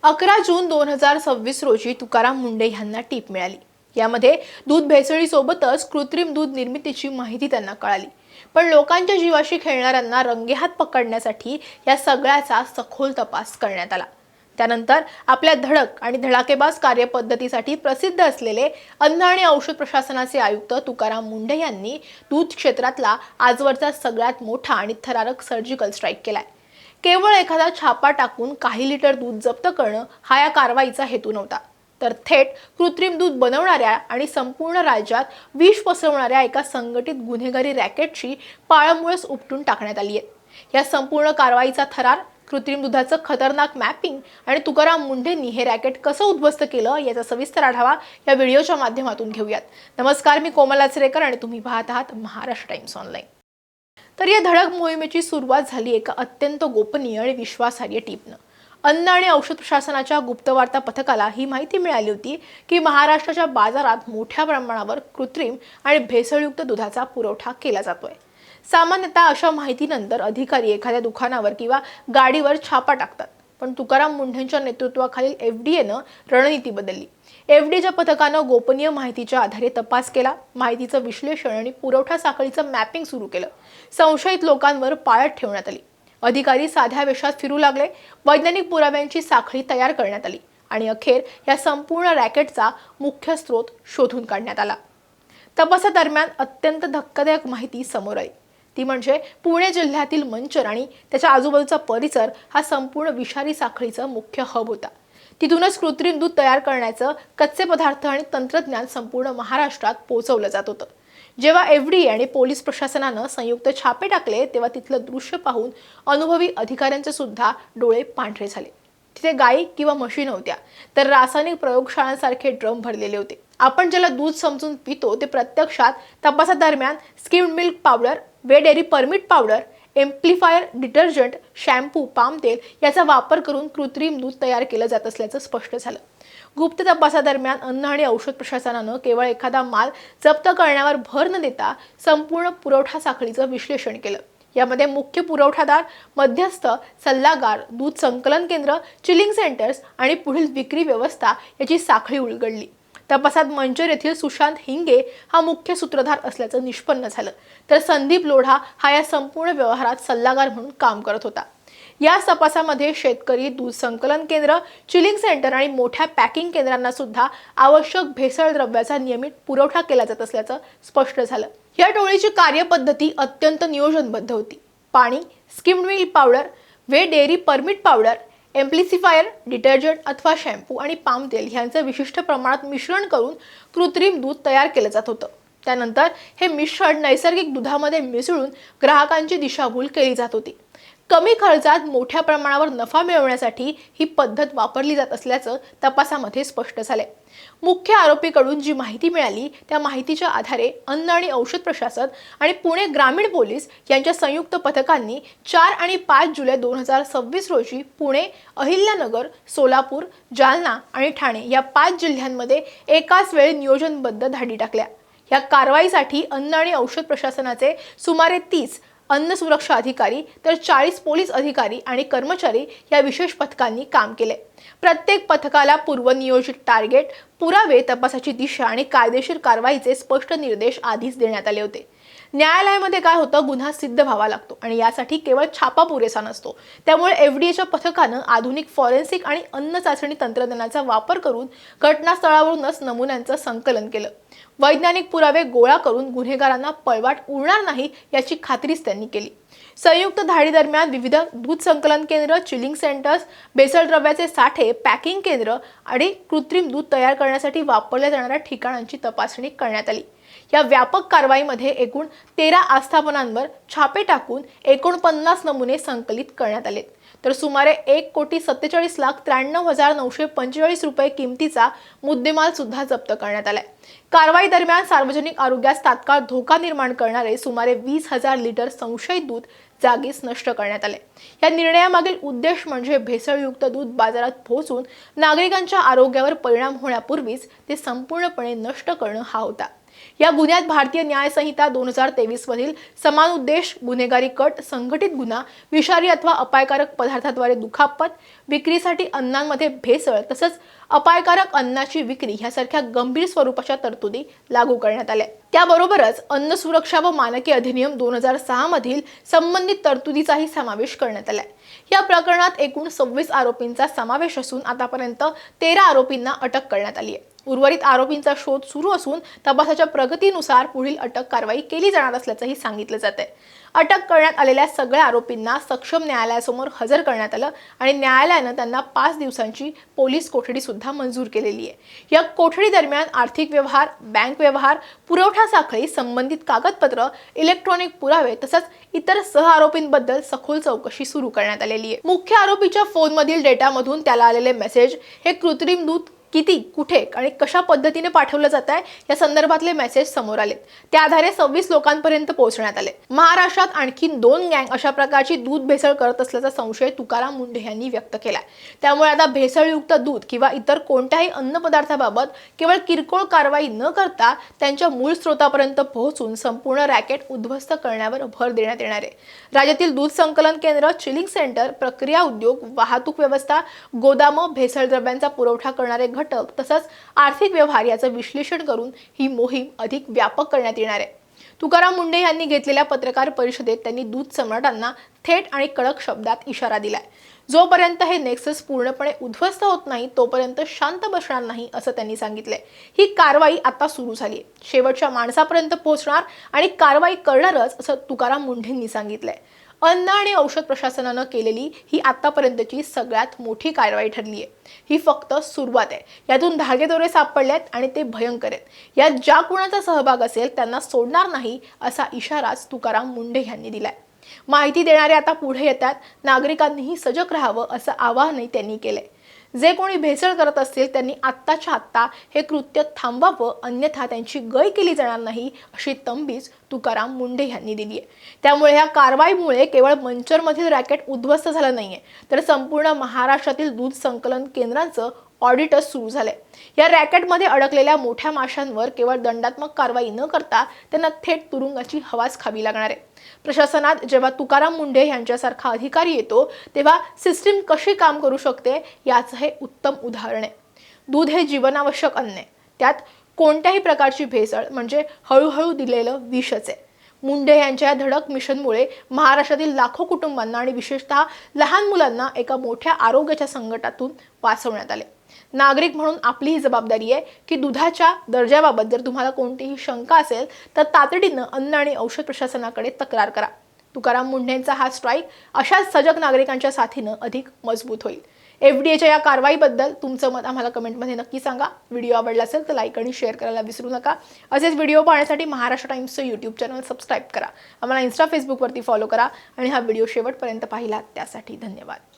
11 जून 2026 रोजी तुकाराम मुंढे यांना टीप मिळाली। यामध्ये दूध भेसळीसोबतच कृत्रिम दूध निर्मितीची माहिती त्यांना कळाली। पण लोकांच्या जीवाशी खेळणाऱ्यांना रंगेहात पकडण्यासाठी या सगळ्याचा सखोल तपास करण्यात आला। त्यानंतर आपल्या धडक आणि धडाकेबाज कार्यपद्धतीसाठी प्रसिद्ध असलेले अन्न आणि औषध प्रशासनाचे आयुक्त तुकाराम मुंढे यांनी दूध क्षेत्रातला आजवरचा सगळ्यात मोठा आणि थरारक सर्जिकल स्ट्राईक केलाय। केवळ एखादा छापा टाकून काही लिटर दूध जप्त करणं हा या कारवाईचा हेतू नव्हता, तर थेट कृत्रिम दूध बनवणाऱ्या आणि संपूर्ण राज्यात विष पसरवणाऱ्या एका संघटित गुन्हेगारी रॅकेटची पाळंमुळंच उपटून टाकण्यात आली आहे। या संपूर्ण कारवाईचा थरार, कृत्रिम दुधाचं खतरनाक मॅपिंग आणि तुकाराम मुंढेंनी हे रॅकेट कसं उद्ध्वस्त केलं याचा सविस्तर आढावा या व्हिडिओच्या माध्यमातून घेऊयात। नमस्कार, मी कोमल आचरेकर आणि तुम्ही पाहत आहात महाराष्ट्र टाइम्स ऑनलाईन। तर या धडक मोहिमेची सुरुवात झाली एका अत्यंत गोपनीय आणि विश्वासार्ह टीपनं। अन्न आणि औषध प्रशासनाच्या गुप्तवार्ता पथकाला ही माहिती मिळाली होती की महाराष्ट्राच्या बाजारात मोठ्या प्रमाणावर कृत्रिम आणि भेसळयुक्त दुधाचा पुरवठा केला जातोय। सामान्यतः अशा माहितीनंतर अधिकारी एखाद्या दुकानावर किंवा गाडीवर छापा टाकतात, पण तुकाराम मुंढेंच्या नेतृत्वाखालील एफडीएनं रणनीती बदलली। एफडीएच्या पथकानं गोपनीय माहितीच्या आधारे तपास केला, माहितीचं विश्लेषण आणि पुरवठा साखळीचं मॅपिंग सुरू केलं। संशयित लोकांवर पाळत ठेवण्यात आली। अधिकारी साध्या वेशात फिरू लागले, वैज्ञानिक पुराव्यांची साखळी तयार करण्यात आली आणि अखेर या संपूर्ण रॅकेटचा मुख्य स्रोत शोधून काढण्यात आला। तपासादरम्यान अत्यंत धक्कादायक माहिती समोर आली। ती म्हणजे पुणे जिल्ह्यातील मंचर आणि त्याच्या आजूबाजूचा परिसर हा संपूर्ण विषारी साखळीचा मुख्य हब होता। तिथूनच कृत्रिम दूध तयार करण्याचं कच्चे पदार्थ आणि तंत्रज्ञान संपूर्ण महाराष्ट्रात पोहोचवलं जात होतं। जेव्हा एफडीए आणि पोलीस प्रशासनानं संयुक्त छापे टाकले, तेव्हा तिथलं दृश्य पाहून अनुभवी अधिकाऱ्यांचे सुद्धा डोळे पांढरे झाले। तिथे गायी किंवा म्हशी नव्हत्या, तर रासायनिक प्रयोगशाळांसारखे ड्रम भरलेले होते। आपण ज्याला दूध समजून पितो ते प्रत्यक्षात तपासादरम्यान skimmed milk powder, whey dairy permeate powder, amplifier detergent, shampoo, palm तेल याचा वापर करून कृत्रिम दूध तयार केलं जात असल्याचं स्पष्ट झालं। गुप्त तपासादरम्यान अन्न आणि औषध प्रशासनानं केवळ एखादा माल जप्त करण्यावर भर न देता संपूर्ण पुरवठा साखळीचं विश्लेषण केलं। यामध्ये मुख्य पुरवठादार, मध्यस्थ, सल्लागार, दूध संकलन केंद्र, चिलिंग सेंटर्स आणि पुढील विक्री व्यवस्था याची साखळी उलगडली। तपासात मंचर येथील सुशांत हिंगे हा मुख्य सूत्रधार असल्याचं निष्पन्न झालं, तर संदीप लोढा हा या संपूर्ण व्यवहारात सल्लागार म्हणून काम करत होता। या तपासामध्ये शेतकरी, दूध संकलन केंद्र, चिलिंग सेंटर आणि मोठ्या पॅकिंग केंद्रांना सुद्धा आवश्यक भेसळ द्रव्याचा नियमित पुरवठा केला जात असल्याचं स्पष्ट झालं। या टोळीची कार्यपद्धती अत्यंत नियोजनबद्ध होती। पाणी, skimmed milk powder, whey dairy permeate powder, amplifier detergent अथवा शॅम्पू आणि पाम तेल यांचं विशिष्ट प्रमाणात मिश्रण करून कृत्रिम दूध तयार केलं जात होतं। त्यानंतर हे मिश्रण नैसर्गिक दुधामध्ये मिसळून ग्राहकांची दिशाभूल केली जात होती। कमी खर्चात मोठ्या प्रमाणावर नफा मिळवण्यासाठी ही पद्धत वापरली जात असल्याचं तपासामध्ये स्पष्ट झालंय। मुख्य आरोपीकडून जी माहिती मिळाली त्या माहितीच्या आधारे अन्न आणि औषध प्रशासन आणि पुणे ग्रामीण पोलीस यांच्या संयुक्त पथकांनी 4 आणि 5 जुलै 2026 रोजी पुणे, अहिल्यानगर, सोलापूर, जालना आणि ठाणे या 5 जिल्ह्यांमध्ये एकाच वेळी नियोजनबद्ध धाडी टाकल्या। या कारवाईसाठी अन्न आणि औषध प्रशासनाचे सुमारे 30 अन्न सुरक्षा अधिकारी तर 40 पोलीस अधिकारी आणि कर्मचारी या विशेष पथकांनी काम केले। प्रत्येक पथकाला पूर्वनियोजित टार्गेट, पुरावे, तपासाची दिशा आणि कायदेशीर कारवाईचे स्पष्ट निर्देश आधीच देण्यात आले होते। न्यायालयामध्ये काय होतं, गुन्हा सिद्ध व्हावा लागतो आणि यासाठी केवळ छापा पुरेसा नसतो। त्यामुळे एफडीएच्या पथकानं आधुनिक फॉरेन्सिक आणि अन्न चाचणी तंत्रज्ञानाचा वापर करून घटनास्थळावरूनच नमुन्यांचं संकलन केलं। वैज्ञानिक पुरावे गोळा करून गुन्हेगारांना पळवाट उरणार नाही याची खात्रीच त्यांनी केली। संयुक्त धाडी दरम्यान विविध दूध संकलन केंद्र, चिलिंग सेंटर्स, भेसळ द्रव्याचे साठे, पॅकिंग केंद्र आणि कृत्रिम दूध तयार करण्यासाठी वापरल्या जाणाऱ्या ठिकाणांची तपासणी करण्यात आली। या व्यापक कारवाईमध्ये एकूण 13 आस्थापनांवर छापे टाकून 49 नमुने संकलित करण्यात आले, तर सुमारे 1,47,93,945 रुपये किमतीचा मुद्देमाल सुद्धा जप्त करण्यात आलाय। कारवाई दरम्यान सार्वजनिक आरोग्यास तात्काळ धोका निर्माण करणारे सुमारे 20,000 लिटर संशयित दूध जागीच नष्ट करण्यात आले। या निर्णयामागील उद्देश म्हणजे भेसळयुक्त दूध बाजारात पोहोचून नागरिकांच्या आरोग्यावर परिणाम होण्यापूर्वीच ते संपूर्णपणे नष्ट करणं हा होता। या गुन्ह्यात भारतीय न्याय संहिता 2023 मधील समान उद्देश, गुन्हेगारी कट, संघटित गुन्हा, विषारी अथवा अपायकारक पदार्थाद्वारे दुखापत, विक्रीसाठी अन्नांमध्ये भेसळ तसंच अपायकारक अन्नाची विक्री ह्यासारख्या गंभीर स्वरूपाच्या तरतुदी लागू करण्यात आल्या। त्याबरोबरच अन्न सुरक्षा व मानके अधिनियम 2006 मधील संबंधित तरतुदीचाही समावेश करण्यात आलाय। या प्रकरणात एकूण 26 आरोपींचा समावेश असून आतापर्यंत 13 आरोपींना अटक करण्यात आली आहे। उर्वरित आरोपींचा शोध सुरू असून तपासाच्या प्रगतीनुसार पुढील अटक कारवाई केली जाणार असल्याचंही सांगितलं जात आहे। अटक करण्यात आलेल्या सगळ्या आरोपींना सक्षम न्यायालयासमोर हजर करण्यात आलं आणि न्यायालयानं त्यांना 5 दिवसांची पोलीस कोठडी सुद्धा मंजूर केलेली आहे। या कोठडी दरम्यान आर्थिक व्यवहार, बँक व्यवहार, पुरवठा साखळी, संबंधित कागदपत्र, इलेक्ट्रॉनिक पुरावे तसंच इतर सह आरोपींबद्दल सखोल चौकशी सुरू करण्यात आलेली आहे। मुख्य आरोपीच्या फोनमधील डेटामधून त्याला आलेले मेसेज हे कृत्रिम दूध किती, कुठे आणि कशा पद्धतीने पाठवलं जात आहे या संदर्भातले मेसेज समोर आले। त्या आधारे 26 लोकांपर्यंत पोहोचण्यात आले। महाराष्ट्रात आणखी 2 गँग अशा प्रकारची दूध भेसळ करत असल्याचा संशय तुकाराम मुंढे यांनी व्यक्त केलाय। त्यामुळे आता भेसळयुक्त दूध किंवा इतर कोणत्याही अन्न पदार्थाबाबत केवळ किरकोळ कारवाई न करता त्यांच्या मूळ स्रोतापर्यंत पोहोचून संपूर्ण रॅकेट उद्ध्वस्त करण्यावर भर देण्यात येणार आहे। राज्यातील दूध संकलन केंद्र, चिलिंग सेंटर, प्रक्रिया उद्योग, वाहतूक व्यवस्था, गोदामं, भेसळ द्रव्यांचा पुरवठा करणारे घटक तसंच आर्थिक व्यवहार याचं विश्लेषण करून ही मोहीम अधिक व्यापक करण्यात येणार आहे। तुकाराम मुंढे यांनी घेतलेल्या पत्रकार परिषदेत त्यांनी दूध सम्राटांना थेट आणि कडक शब्दात इशारा दिलाय। जोपर्यंत हे नेक्सस पूर्णपणे उद्ध्वस्त होत नाही तोपर्यंत शांत बसणार नाही असं त्यांनी सांगितलंय। ही कारवाई आता सुरू झाली आहे, शेवटच्या माणसापर्यंत पोहोचणार आणि कारवाई करणारच असं तुकाराम मुंढेंनी सांगितलंय। अन्न आणि औषध प्रशासनानं केलेली ही आतापर्यंतची सगळ्यात मोठी कारवाई ठरली आहे। ही फक्त सुरुवात आहे। यातून धागेदोरे सापडलेत आणि ते भयंकर आहेत। यात ज्या कुणाचा सहभाग असेल त्यांना सोडणार नाही असा इशाराच तुकाराम मुंढे यांनी दिलाय। माहिती देणारे आता पुढे येतात, नागरिकांनीही सजग राहावं असं आवाहनही त्यांनी केलंय। जे कोणी भेसळ करत असतील त्यांनी आत्ताच्या आत्ता हे कृत्य थांबवावं, अन्यथा त्यांची गय केली जाणार नाही अशी तंबीज तुकाराम मुंढे यांनी दिली आहे। त्यामुळे या कारवाईमुळे केवळ मंचरमधील रॅकेट उद्ध्वस्त झालं नाहीये, तर संपूर्ण महाराष्ट्रातील दूध संकलन केंद्रांचं ऑडिटच सुरू झालंय। या रॅकेटमध्ये अडकलेल्या मोठ्या माशांवर केवळ दंडात्मक कारवाई न करता त्यांना थेट तुरुंगाची हवाच खावी लागणार आहे। प्रशासनात जेव्हा तुकाराम मुंढे यांच्यासारखा अधिकारी येतो तेव्हा सिस्टीम कशी काम करू शकते याचं हे उत्तम उदाहरण आहे। दूध हे जीवनावश्यक अन्न आहे, त्यात कोणत्याही प्रकारची भेसळ म्हणजे हळूहळू दिलेलं विषच आहे। मुंढे यांच्या धडक मिशनमुळे महाराष्ट्रातील लाखो कुटुंबांना आणि विशेषतः लहान मुलांना एका मोठ्या आरोग्याच्या संकटातून वाचवण्यात आले। नागरिक म्हणून आपली ही जबाबदारी आहे की दुधाच्या दर्जाबाबत जर तुम्हाला कोणतीही शंका असेल तर तातडीनं अन्न आणि औषध प्रशासनाकडे तक्रार करा। तुकाराम मुंढेंचा हा स्ट्राईक अशाच सजग नागरिकांच्या साथीनं अधिक मजबूत होईल। एफडीएच्या या कारवाईबद्दल तुमचं मत आम्हाला कमेंटमध्ये नक्की सांगा। व्हिडिओ आवडला असेल तर लाईक आणि शेअर करायला विसरू नका। असेच व्हिडिओ पाहण्यासाठी महाराष्ट्र टाइम्सचं यूट्यूब चॅनल सबस्क्राईब करा। आम्हाला इन्स्टा, फेसबुकवरती फॉलो करा आणि हा व्हिडिओ शेवटपर्यंत पाहिला त्यासाठी धन्यवाद।